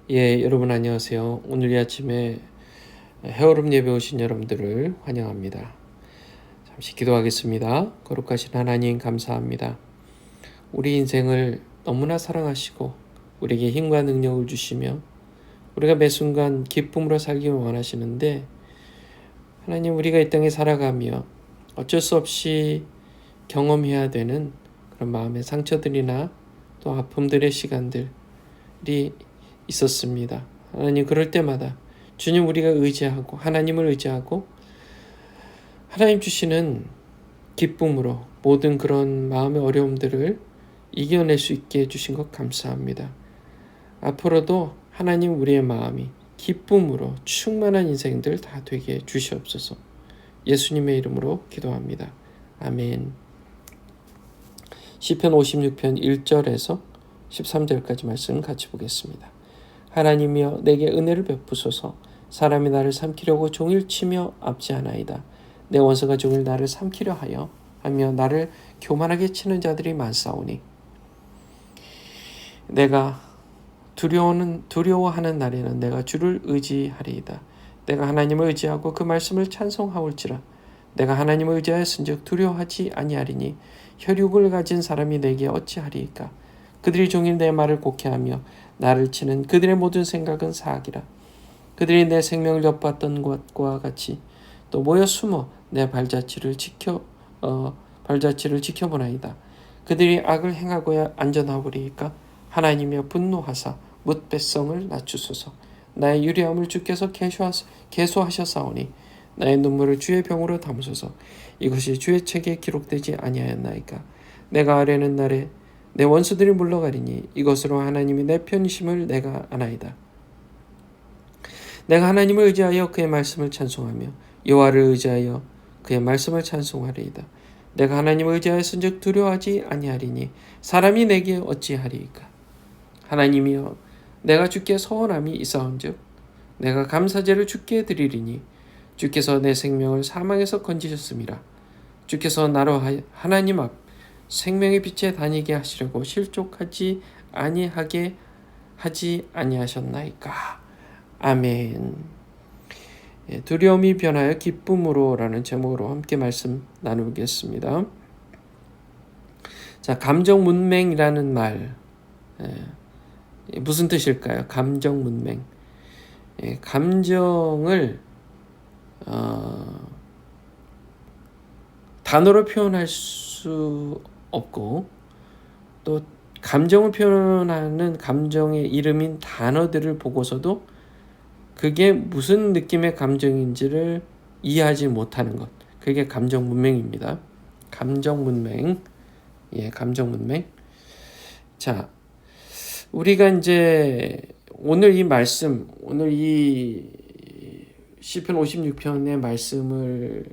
여러분 안녕하세요. 오늘 이 아침에 헤어룸 예배 오신 여러분들을 환영합니다. 잠시 기도하겠습니다. 거룩하신 하나님 감사합니다. 우리 인생을 너무나 사랑하시고 우리에게 힘과 능력을 주시며 우리가 매 순간 기쁨으로 살기를 원하시는데 하나님 우리가 이 땅에 살아가며 어쩔 수 없이 경험해야 되는 그런 마음의 상처들이나 또 아픔들의 시간들이 있었습니다. 하나님 그럴 때마다 주님 우리가 의지하고 하나님을 의지하고 하나님 주시는 기쁨으로 모든 그런 마음의 어려움들을 이겨낼 수 있게 해주신 것 감사합니다. 앞으로도 하나님 우리의 마음이 기쁨으로 충만한 인생들 다 되게 주시옵소서. 예수님의 이름으로 기도합니다. 아멘. 시편 56편 1절에서 13절까지 말씀 같이 보겠습니다. 하나님이여 내게 은혜를 베푸소서. 사람이 나를 삼키려고 종일 치며 압제하나이다. 내 원수가 종일 나를 삼키려 하며 나를 교만하게 치는 자들이 많사오니 내가 두려워하는 날에는 내가 주를 의지하리이다. 내가 하나님을 의지하고 그 말씀을 찬송하올지라. 내가 하나님을 의지하였은즉 두려워하지 아니하리니 혈육을 가진 사람이 내게 어찌하리이까. 그들이 종일 내 말을 곡해하며 나를 치는 그들의 모든 생각은 사악이라. 그들이 내 생명을 엿봤던 것과 같이 또 모여 숨어 내 발자취를 지켜보나이다. 그들이 악을 행하고야 안전하오리이까. 하나님이여 분노하사 뭇 백성을 낮추소서. 나의 유리함을 주께서 계수하셨사오니 나의 눈물을 주의 병으로 담으소서. 이것이 주의 책에 기록되지 아니하였나이까. 내가 아뢰는 날에 내 원수들이 물러가리니 이것으로 하나님이 내 편이심을 내가 아나이다. 내가 하나님을 의지하여 그의 말씀을 찬송하며 여호와를 의지하여 그의 말씀을 찬송하리이다. 내가 하나님을 의지하였은즉 두려워하지 아니하리니 사람이 내게 어찌하리이까. 하나님이여 내가 주께 서원함이 있사온즉 내가 감사제를 주께 드리리니 주께서 내 생명을 사망에서 건지셨음이라. 주께서 나로 하나님 앞 생명의 빛에 다니게 하시려고 실족하지 아니하게 하지 아니하셨나이까. 아멘. 두려움이 변하여 기쁨으로 라는 제목으로 함께 말씀 나누겠습니다. 자, 감정문맹이라는 말 무슨 뜻일까요? 감정문맹. 감정을 단어로 표현할 수 없고 또 감정을 표현하는 감정의 이름인 단어들을 보고서도 그게 무슨 느낌의 감정인지를 이해하지 못하는 것. 그게 감정문맹입니다. 감정문맹. 감정문맹. 자, 우리가 이제 오늘 이 말씀, 오늘 이 시편 56편의 말씀을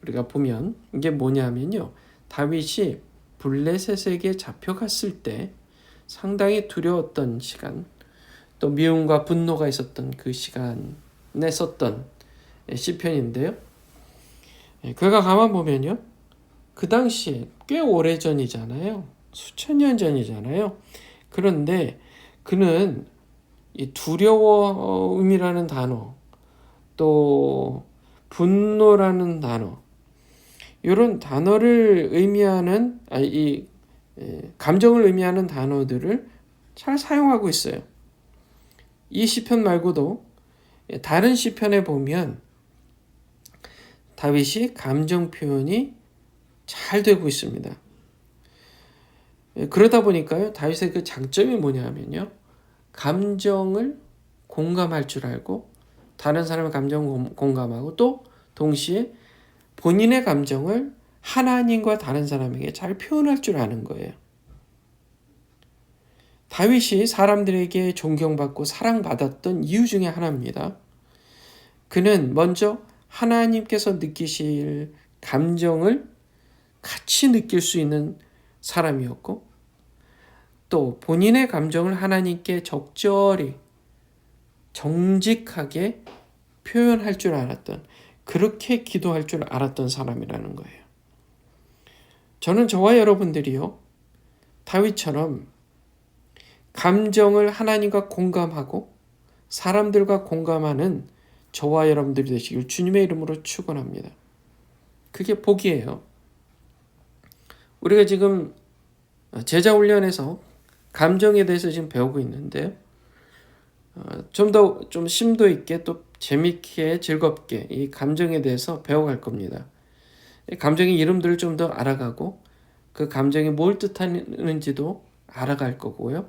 우리가 보면 이게 뭐냐면요. 다윗이 블레셋에게 잡혀갔을 때 상당히 두려웠던 시간, 또 미움과 분노가 있었던 그 시간에 썼던 시편인데요. 그가 가만 보면요. 그 당시에 꽤 오래전이잖아요. 수천 년 전이잖아요. 그런데 그는 이 두려움이라는 단어, 또 분노라는 단어, 이런 단어를 의미하는 이 감정을 의미하는 단어들을 잘 사용하고 있어요. 이 시편 말고도 다른 시편에 보면 다윗이 감정 표현이 잘 되고 있습니다. 그러다 보니까요, 다윗의 그 장점이 뭐냐면요, 감정을 공감할 줄 알고 다른 사람의 감정을 공감하고 또 동시에 본인의 감정을 하나님과 다른 사람에게 잘 표현할 줄 아는 거예요. 다윗이 사람들에게 존경받고 사랑받았던 이유 중에 하나입니다. 그는 먼저 하나님께서 느끼실 감정을 같이 느낄 수 있는 사람이었고 또 본인의 감정을 하나님께 적절히 정직하게 표현할 줄 알았던, 그렇게 기도할 줄 알았던 사람이라는 거예요. 저는 저와 여러분들이요, 다윗처럼 감정을 하나님과 공감하고 사람들과 공감하는 저와 여러분들이 되시길 주님의 이름으로 축원합니다. 그게 복이에요. 우리가 지금 제자 훈련에서 감정에 대해서 지금 배우고 있는데 좀 더 좀 심도 있게 또 재밌게 즐겁게 이 감정에 대해서 배워갈 겁니다. 감정의 이름들을 좀 더 알아가고 그 감정이 뭘 뜻하는지도 알아갈 거고요.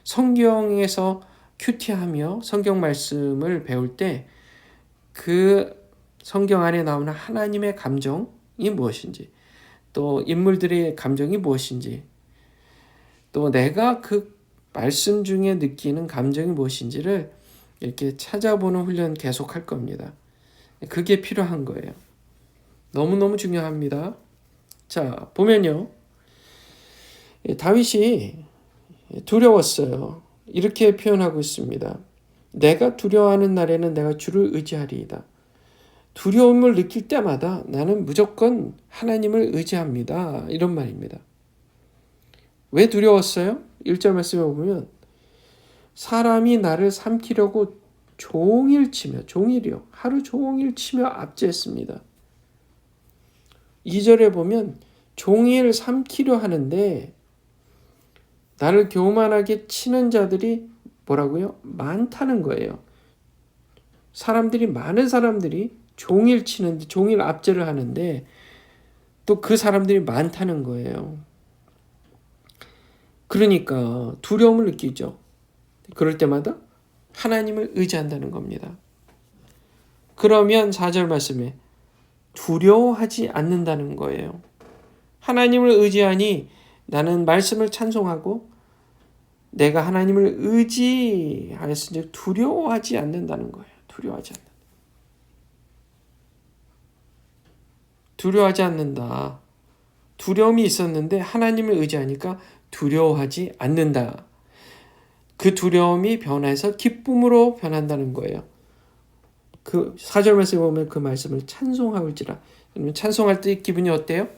성경에서 큐티하며 성경 말씀을 배울 때 그 성경 안에 나오는 하나님의 감정이 무엇인지, 또 인물들의 감정이 무엇인지, 또 내가 그 말씀 중에 느끼는 감정이 무엇인지를 이렇게 찾아보는 훈련 계속 할 겁니다. 그게 필요한 거예요. 너무너무 중요합니다. 자, 보면요. 다윗이 두려웠어요. 이렇게 표현하고 있습니다. 내가 두려워하는 날에는 내가 주를 의지하리이다. 두려움을 느낄 때마다 나는 무조건 하나님을 의지합니다. 이런 말입니다. 왜 두려웠어요? 1절 말씀에 보면 사람이 나를 삼키려고 종일 치며, 종일이요, 하루 종일 치며 압제했습니다. 2절에 보면 종일 삼키려 하는데 나를 교만하게 치는 자들이 뭐라고요? 많다는 거예요. 많은 사람들이 종일 치는데, 종일 압제를 하는데 또 그 사람들이 많다는 거예요. 그러니까 두려움을 느끼죠. 그럴 때마다 하나님을 의지한다는 겁니다. 그러면 4절 말씀에 두려워하지 않는다는 거예요. 하나님을 의지하니 나는 말씀을 찬송하고 내가 하나님을 의지하였으니 두려워하지 않는다는 거예요. 두려워하지 않는다. 두려움이 있었는데 하나님을 의지하니까 두려워하지 않는다. 그 두려움이 변해서 기쁨으로 변한다는 거예요. 그 4절 말씀에 보면 그 말씀을 찬송하올지라. 그러면 찬송할 때 기분이 어때요?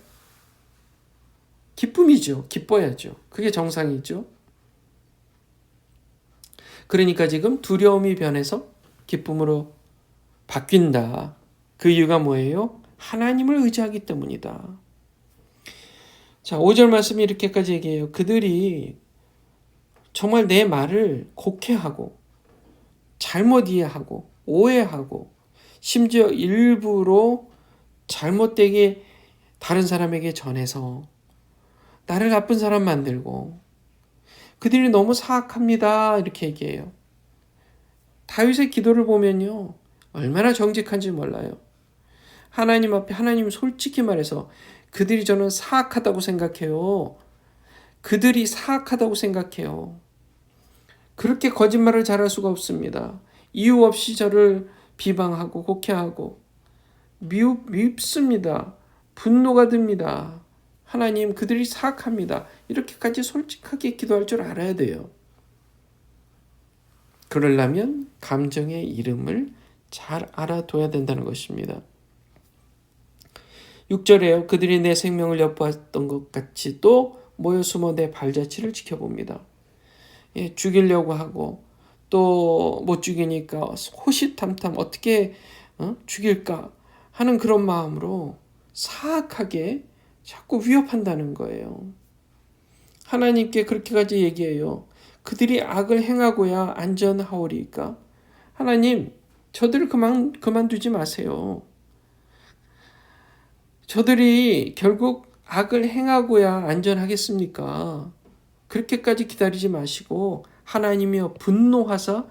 기쁨이죠. 기뻐야죠. 그게 정상이죠. 그러니까 지금 두려움이 변해서 기쁨으로 바뀐다. 그 이유가 뭐예요? 하나님을 의지하기 때문이다. 자, 5절 말씀이 이렇게까지 얘기해요. 그들이 정말 내 말을 곡해하고 잘못 이해하고 오해하고 심지어 일부러 잘못되게 다른 사람에게 전해서 나를 나쁜 사람 만들고 그들이 너무 사악합니다. 이렇게 얘기해요. 다윗의 기도를 보면요. 얼마나 정직한지 몰라요. 하나님 앞에 하나님 솔직히 말해서 그들이 저는 사악하다고 생각해요. 그들이 사악하다고 생각해요. 그렇게 거짓말을 잘할 수가 없습니다. 이유 없이 저를 비방하고 곡해하고 밉습니다. 분노가 듭니다. 하나님 그들이 사악합니다. 이렇게까지 솔직하게 기도할 줄 알아야 돼요. 그러려면 감정의 이름을 잘 알아둬야 된다는 것입니다. 6절에요. 그들이 내 생명을 엿보았던 것 같이 또 모여 숨어 내 발자취를 지켜봅니다. 죽이려고 하고 또 못 죽이니까 호시탐탐 어떻게 죽일까 하는 그런 마음으로 사악하게 자꾸 위협한다는 거예요. 하나님께 그렇게까지 얘기해요. 그들이 악을 행하고야 안전하오리까? 하나님, 저들을 그만두지 마세요. 저들이 결국 악을 행하고야 안전하겠습니까? 그렇게까지 기다리지 마시고 하나님이여 분노하사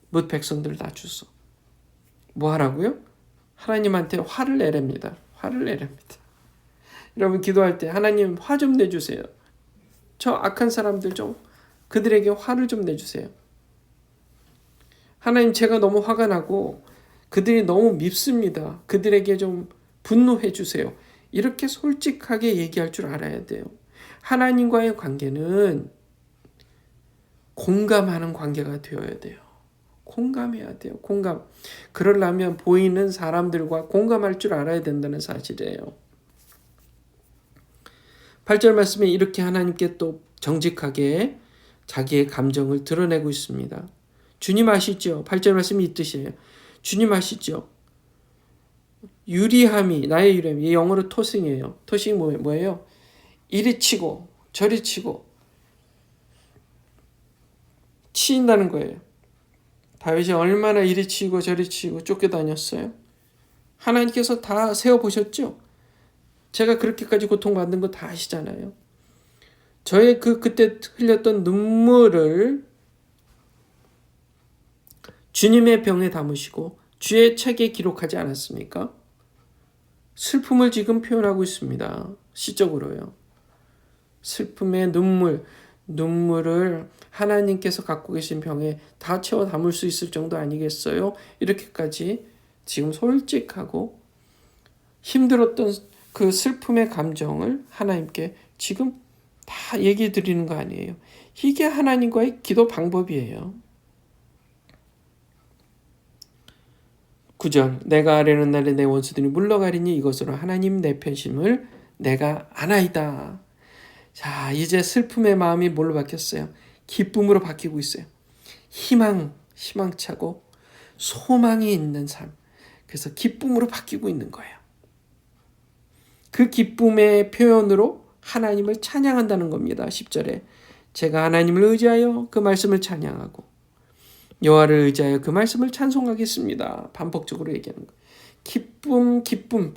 뭇 백성들을 낮추소. 뭐 하라고요? 하나님한테 화를 내랍니다. 여러분 기도할 때 하나님 화 좀 내주세요. 저 악한 사람들 좀 그들에게 화를 좀 내주세요. 하나님 제가 너무 화가 나고 그들이 너무 밉습니다. 그들에게 좀 분노해 주세요. 이렇게 솔직하게 얘기할 줄 알아야 돼요. 하나님과의 관계는 공감하는 관계가 되어야 돼요. 공감해야 돼요. 공감. 그러려면 보이는 사람들과 공감할 줄 알아야 된다는 사실이에요. 8절 말씀에 이렇게 하나님께 또 정직하게 자기의 감정을 드러내고 있습니다. 주님 아시죠? 8절 말씀이 이 뜻이에요. 주님 아시죠? 유리함이, 나의 유리함이, 영어로 토싱이에요. 토싱이 뭐예요? 이리 치고 저리 치고 치인다는 거예요. 다윗이 얼마나 이리 치고 저리 치고 쫓겨다녔어요. 하나님께서 다 세워보셨죠? 제가 그렇게까지 고통받는 거 다 아시잖아요. 저의 그때 흘렸던 눈물을 주님의 병에 담으시고 주의 책에 기록하지 않았습니까? 슬픔을 지금 표현하고 있습니다. 시적으로요. 슬픔의 눈물을 하나님께서 갖고 계신 병에 다 채워 담을 수 있을 정도 아니겠어요? 이렇게까지 지금 솔직하고 힘들었던 그 슬픔의 감정을 하나님께 지금 다 얘기해 드리는 거 아니에요. 이게 하나님과의 기도 방법이에요. 9절 내가 아뢰는 날에 내 원수들이 물러가리니 이것으로 하나님 내 편심을 내가 아나이다. 자, 이제 슬픔의 마음이 뭘로 바뀌었어요? 기쁨으로 바뀌고 있어요. 희망차고 소망이 있는 삶. 그래서 기쁨으로 바뀌고 있는 거예요. 그 기쁨의 표현으로 하나님을 찬양한다는 겁니다. 10절에 제가 하나님을 의지하여 그 말씀을 찬양하고 여호와를 의지하여 그 말씀을 찬송하겠습니다. 반복적으로 얘기하는 거예요. 기쁨.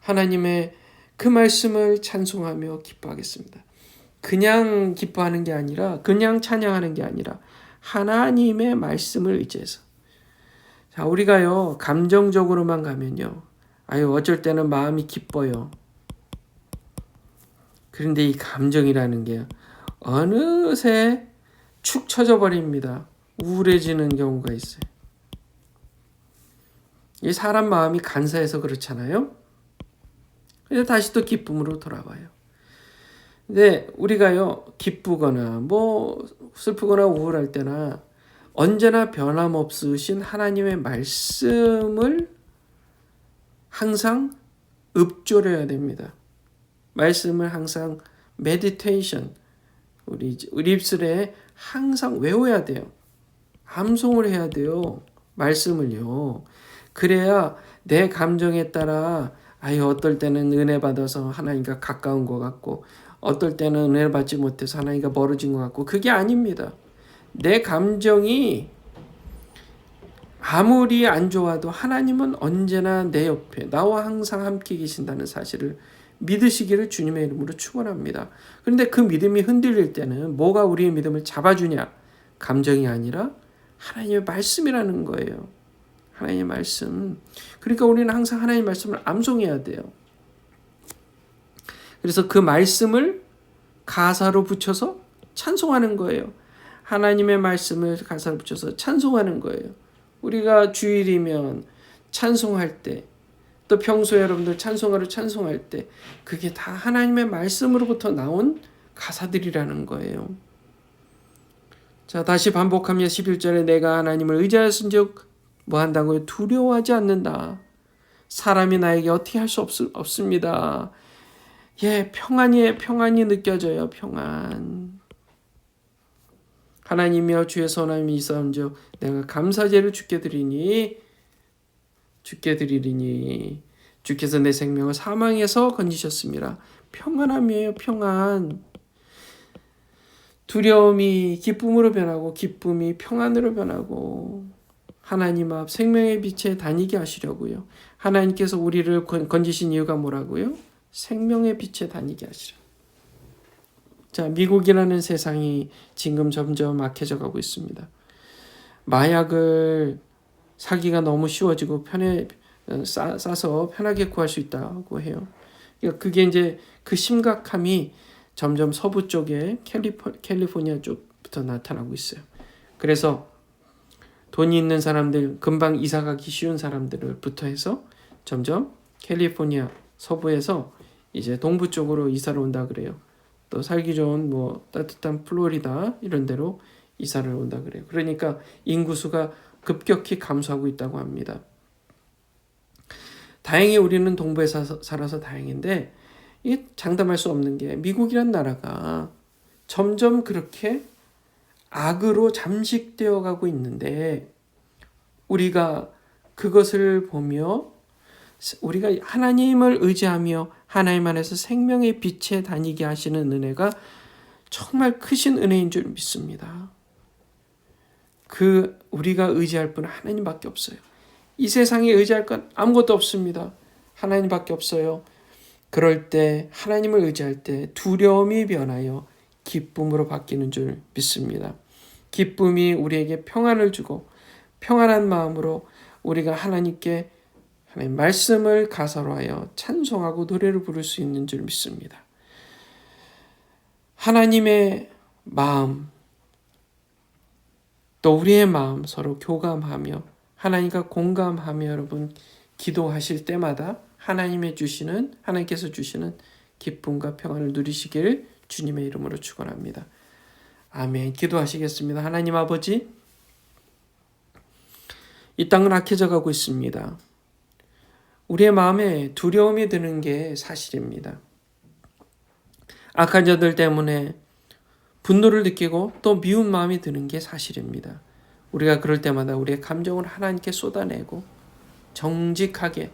하나님의 그 말씀을 찬송하며 기뻐하겠습니다. 그냥 기뻐하는 게 아니라 그냥 찬양하는 게 아니라 하나님의 말씀을 의지해서. 자, 우리가요 감정적으로만 가면요 어쩔 때는 마음이 기뻐요. 그런데 이 감정이라는 게 어느새 축 처져 버립니다. 우울해지는 경우가 있어요. 이 사람 마음이 간사해서 그렇잖아요. 그래서 다시 또 기쁨으로 돌아와요. 근데 우리가요 기쁘거나 슬프거나 우울할 때나 언제나 변함없으신 하나님의 말씀을 항상 읊조려야 됩니다. 말씀을 항상 메디테이션 우리 입술에 항상 외워야 돼요. 암송을 해야 돼요. 말씀을요. 그래야 내 감정에 따라 어떨 때는 은혜 받아서 하나님과 가까운 것 같고 어떨 때는 은혜를 받지 못해서 하나님과 멀어진 것 같고 그게 아닙니다. 내 감정이 아무리 안 좋아도 하나님은 언제나 내 옆에 나와 항상 함께 계신다는 사실을 믿으시기를 주님의 이름으로 축원합니다. 그런데 그 믿음이 흔들릴 때는 뭐가 우리의 믿음을 잡아주냐? 감정이 아니라 하나님의 말씀이라는 거예요. 하나님의 말씀. 그러니까 우리는 항상 하나님의 말씀을 암송해야 돼요. 그래서 그 말씀을 가사로 붙여서 찬송하는 거예요. 하나님의 말씀을 가사로 붙여서 찬송하는 거예요. 우리가 주일이면 찬송할 때, 또 평소에 여러분들 찬송하러 찬송할 때 그게 다 하나님의 말씀으로부터 나온 가사들이라는 거예요. 자, 다시 반복하며 11절에 내가 하나님을 의지하였은즉 뭐 한다고요? 두려워하지 않는다. 사람이 나에게 어떻게 할 수 없습니다. 평안이 느껴져요. 평안. 하나님이여 주의 선함이 있사온즉 내가 감사제를 주께 드리니 주께서 내 생명을 사망에서 건지셨습니다. 평안함이에요. 평안. 두려움이 기쁨으로 변하고 기쁨이 평안으로 변하고 하나님 앞 생명의 빛에 다니게 하시려고요. 하나님께서 우리를 건지신 이유가 뭐라고요? 생명의 빛에 다니게 하시려. 자, 미국이라는 세상이 지금 점점 악해져 가고 있습니다. 마약을 사기가 너무 쉬워지고 싸서 편하게 구할 수 있다고 해요. 그러니까 그게 이제 그 심각함이 점점 서부 쪽에 캘리포니아 쪽부터 나타나고 있어요. 그래서 돈이 있는 사람들, 금방 이사 가기 쉬운 사람들부터 해서 점점 캘리포니아 서부에서 이제 동부 쪽으로 이사를 온다 그래요. 또 살기 좋은 따뜻한 플로리다 이런 데로 이사를 온다 그래요. 그러니까 인구수가 급격히 감소하고 있다고 합니다. 다행히 우리는 동부에 살아서 다행인데 이 장담할 수 없는 게 미국이란 나라가 점점 그렇게 악으로 잠식되어 가고 있는데 우리가 그것을 보며 우리가 하나님을 의지하며 하나님 안에서 생명의 빛에 다니게 하시는 은혜가 정말 크신 은혜인 줄 믿습니다. 우리가 의지할 분은 하나님밖에 없어요. 이 세상에 의지할 건 아무것도 없습니다. 하나님밖에 없어요. 그럴 때 하나님을 의지할 때 두려움이 변하여 기쁨으로 바뀌는 줄 믿습니다. 기쁨이 우리에게 평안을 주고 평안한 마음으로 우리가 하나님께 하나님 말씀을 가사로 하여 찬송하고 노래를 부를 수 있는 줄 믿습니다. 하나님의 마음 또 우리의 마음 서로 교감하며 하나님과 공감하며 여러분 기도하실 때마다 하나님께서 주시는 기쁨과 평안을 누리시길 주님의 이름으로 축원합니다. 아멘. 기도하시겠습니다. 하나님 아버지, 이 땅은 악해져 가고 있습니다. 우리의 마음에 두려움이 드는 게 사실입니다. 악한 자들 때문에 분노를 느끼고 또 미운 마음이 드는 게 사실입니다. 우리가 그럴 때마다 우리의 감정을 하나님께 쏟아내고 정직하게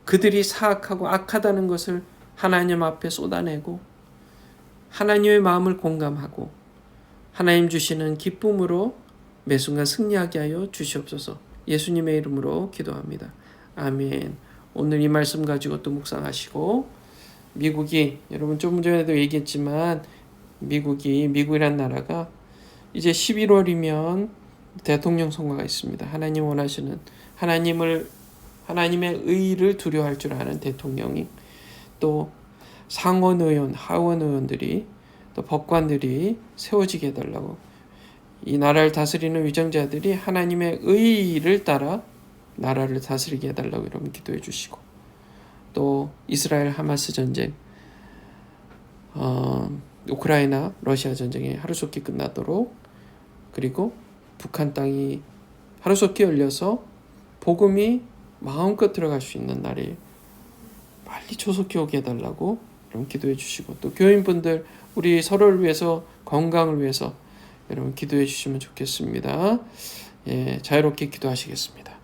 그들이 사악하고 악하다는 것을 하나님 앞에 쏟아내고 하나님의 마음을 공감하고 하나님 주시는 기쁨으로 매 순간 승리하게 하여 주시옵소서. 예수님의 이름으로 기도합니다. 아멘. 오늘 이 말씀 가지고 또 묵상하시고 미국이 여러분 좀 전에도 얘기했지만 미국이란 나라가 이제 11월이면 대통령 선거가 있습니다. 하나님 원하시는 하나님의 의를 두려워할 줄 아는 대통령이 또 상원 의원, 하원 의원들이 또 법관들이 세워지게 해달라고 이 나라를 다스리는 위정자들이 하나님의 의를 따라 나라를 다스리게 해달라고 여러분 기도해 주시고 또 이스라엘 하마스 전쟁 우크라이나 러시아 전쟁이 하루속히 끝나도록 그리고 북한 땅이 하루속히 열려서 복음이 마음껏 들어갈 수 있는 날이 빨리 조속히 오게 해달라고 여러분 기도해 주시고 또 교인분들 우리 서로를 위해서 건강을 위해서 여러분 기도해 주시면 좋겠습니다. 자유롭게 기도하시겠습니다.